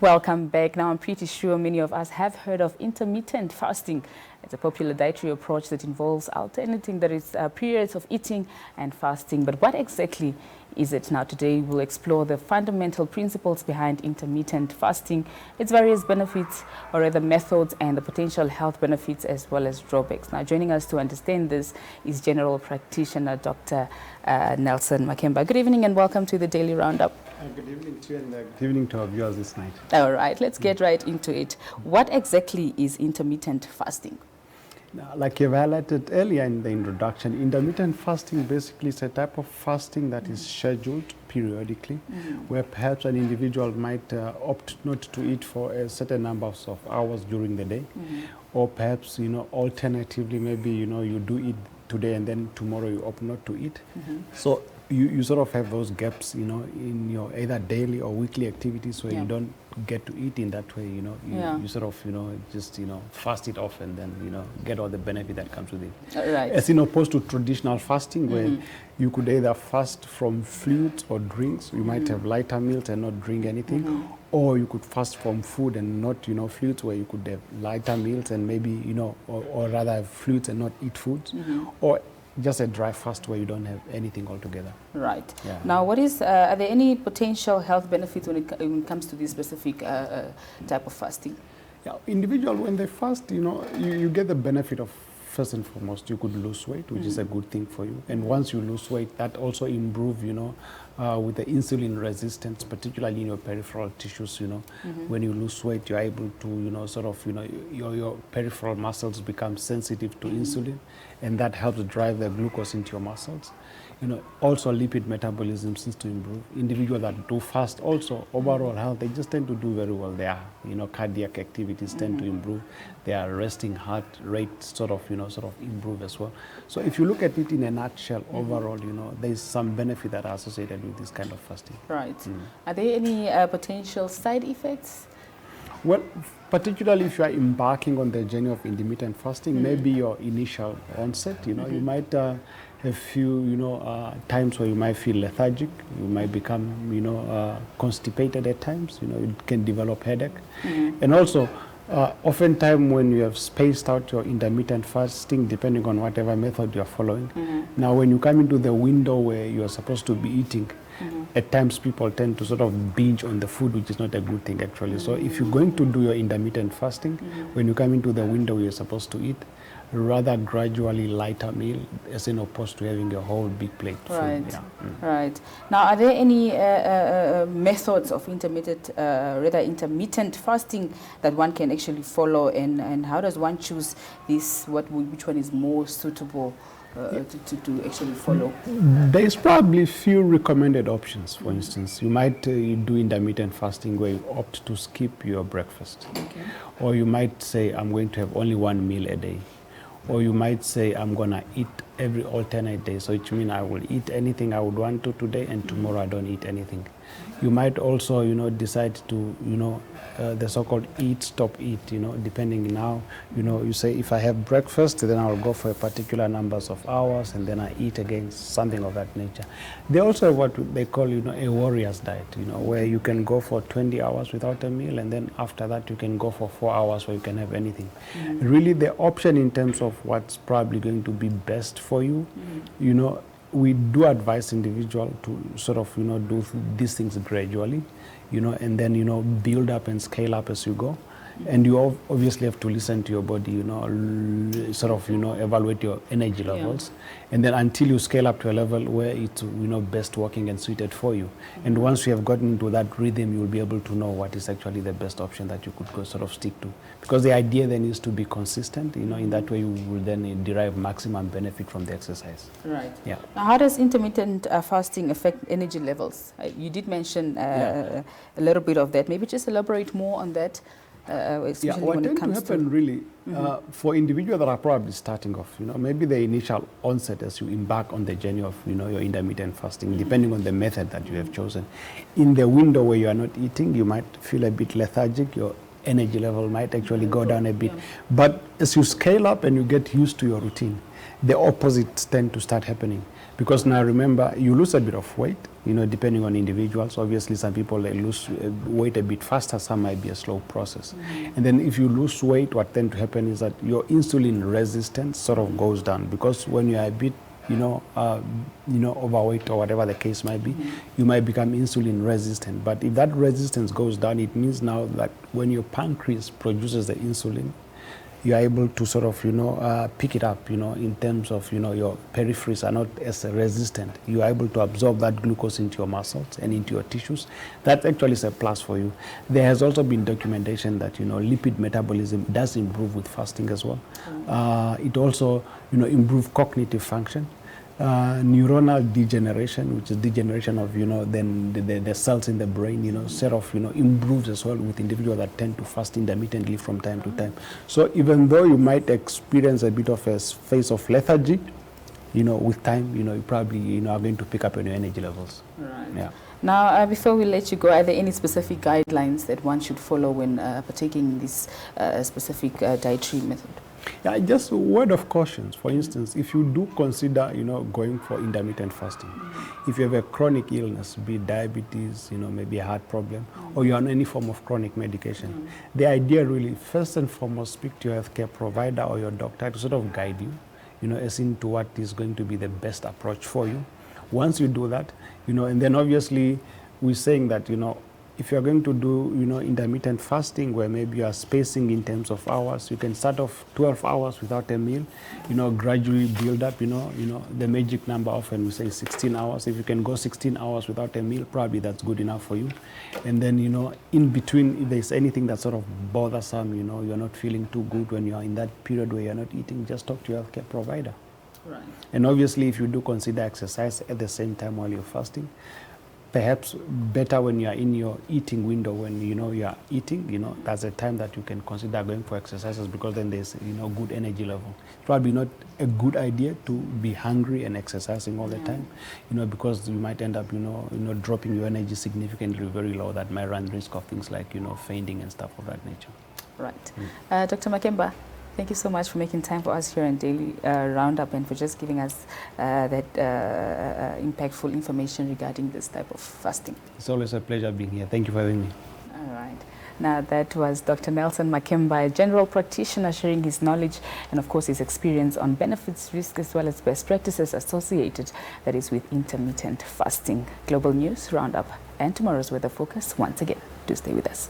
Welcome back. Now, I'm pretty sure many of us have heard of intermittent fasting. It's a popular dietary approach that involves alternating periods of eating and fasting. But what exactly is it? Now, today we'll explore the fundamental principles behind intermittent fasting, its various benefits, or rather methods, and the potential health benefits as well as drawbacks. Now, joining us to understand this is general practitioner Dr. Nelson Makemba. Good evening and welcome to the Daily Roundup. Good evening to you and good evening to our viewers this night. All right, let's get right into it. What exactly is intermittent fasting? Now, like you've highlighted earlier in the introduction, intermittent fasting basically is a type of fasting that is scheduled periodically, where perhaps an individual might opt not to eat for a certain number of hours during the day, or perhaps, alternatively, maybe, you do eat today and then tomorrow you opt not to eat. So you sort of have those gaps, in your either daily or weekly activities where you don't get to eat in that way, you sort of, just, fast it off and then, get all the benefit that comes with it. Right. As in opposed to traditional fasting where you could either fast from fluids or drinks, you might have lighter meals and not drink anything, or you could fast from food and not, fluids, where you could have lighter meals and maybe, or rather have fluids and not eat foods, or just a dry fast where you don't have anything altogether. Right. Yeah. Now, are there any potential health benefits when it comes to this specific type of fasting? Yeah, individual, when they fast, you get the benefit of, first and foremost, you could lose weight, which is a good thing for you. And once you lose weight, that also improves, with the insulin resistance, particularly in your peripheral tissues, when you lose weight, you're able to, your peripheral muscles become sensitive to insulin, and that helps drive the glucose into your muscles. Also lipid metabolism seems to improve. Individuals that do fast also, overall health, they just tend to do very well. Their, cardiac activities tend to improve. Their resting heart rate sort of improve as well. So if you look at it in a nutshell, overall, there's some benefit that are associated with this kind of fasting. Right. Are there any potential side effects? Well, particularly if you are embarking on the journey of intermittent fasting, maybe your initial onset, you might have few, times where you might feel lethargic, you might become, constipated at times, you can develop headache. And also, oftentimes when you have spaced out your intermittent fasting, depending on whatever method you are following, now when you come into the window where you are supposed to be eating, at times people tend to sort of binge on the food, which is not a good thing actually. So if you're going to do your intermittent fasting, when you come into the window you're supposed to eat, rather gradually lighter meal as in opposed to having a whole big plate full. Right. Yeah. Right. Now, are there any methods of intermittent fasting that one can actually follow, and how does one choose which one is more suitable to actually follow? There's probably few recommended options. For instance, you might do intermittent fasting where you opt to skip your breakfast. Or you might say, I'm going to have only one meal a day. Or you might say, I'm going to eat every alternate day. So it means I will eat anything I would want to today, and tomorrow I don't eat anything. You might also, decide to, the so-called eat, stop, eat, depending now, you say if I have breakfast, then I'll go for a particular numbers of hours, and then I eat again, something of that nature. They also have what they call, a warrior's diet, where you can go for 20 hours without a meal, and then after that you can go for 4 hours where you can have anything. Really, the option in terms of what's probably going to be best for you, we do advise individual to sort of, do these things gradually, and then, build up and scale up as you go. And you obviously have to listen to your body, sort of, evaluate your energy levels. And then until you scale up to a level where it's, best working and suited for you. And once you have gotten into that rhythm, you'll be able to know what is actually the best option that you could go sort of stick to. Because the idea then is to be consistent, in that way you will then derive maximum benefit from the exercise. Right. Yeah. Now, how does intermittent fasting affect energy levels? You did mention a little bit of that. Maybe just elaborate more on that. Especially what when it tends comes to happen really for individuals that are probably starting off, maybe the initial onset as you embark on the journey of, your intermittent fasting, depending on the method that you have chosen. In the window where you are not eating, you might feel a bit lethargic, your energy level might actually go down a bit. But as you scale up and you get used to your routine, the opposites tend to start happening. Because now remember, you lose a bit of weight, depending on individuals. Obviously, some people they lose weight a bit faster, some might be a slow process. And then if you lose weight, what tends to happen is that your insulin resistance sort of goes down, because when you are a bit overweight or whatever the case might be, you might become insulin resistant. But if that resistance goes down, it means now that when your pancreas produces the insulin, you are able to sort of, pick it up, in terms of, your peripheries are not as resistant. You are able to absorb that glucose into your muscles and into your tissues. That actually is a plus for you. There has also been documentation that, lipid metabolism does improve with fasting as well. It also, improves cognitive function. Neuronal degeneration, which is degeneration of, then the cells in the brain, sort of, improves as well with individuals that tend to fast intermittently from time to time. So even though you might experience a bit of a phase of lethargy, with time, you probably, are going to pick up on your energy levels. Right. Yeah. Now, before we let you go, are there any specific guidelines that one should follow when partaking in this specific dietary method? Yeah, just a word of caution. For instance, if you do consider, going for intermittent fasting, if you have a chronic illness, be it diabetes, maybe a heart problem, or you're on any form of chronic medication, the idea really, first and foremost, speak to your healthcare provider or your doctor to sort of guide you, as into what is going to be the best approach for you. Once you do that, and then obviously we're saying that, if you're going to do, intermittent fasting, where maybe you are spacing in terms of hours, you can start off 12 hours without a meal, gradually build up, the magic number often we say 16 hours. If you can go 16 hours without a meal, probably that's good enough for you. And then, in between, if there's anything that's sort of bothersome, you're not feeling too good when you're in that period where you're not eating, just talk to your healthcare provider. Right. And obviously, if you do consider exercise at the same time while you're fasting, perhaps better when you are in your eating window, when you are eating, that's a time that you can consider going for exercises, because then there's good energy level. It's probably not a good idea to be hungry and exercising all the time, because you might end up dropping your energy significantly very low. That might run risk of things like fainting and stuff of that nature. Right. Dr. Makemba, thank you so much for making time for us here on Daily Roundup, and for just giving us that impactful information regarding this type of fasting. It's always a pleasure being here. Thank you for having me. All right. Now, that was Dr. Nelson Makemba, a general practitioner, sharing his knowledge and, of course, his experience on benefits, risks, as well as best practices associated, that is, with intermittent fasting. Global News Roundup and tomorrow's weather focus once again. Do stay with us.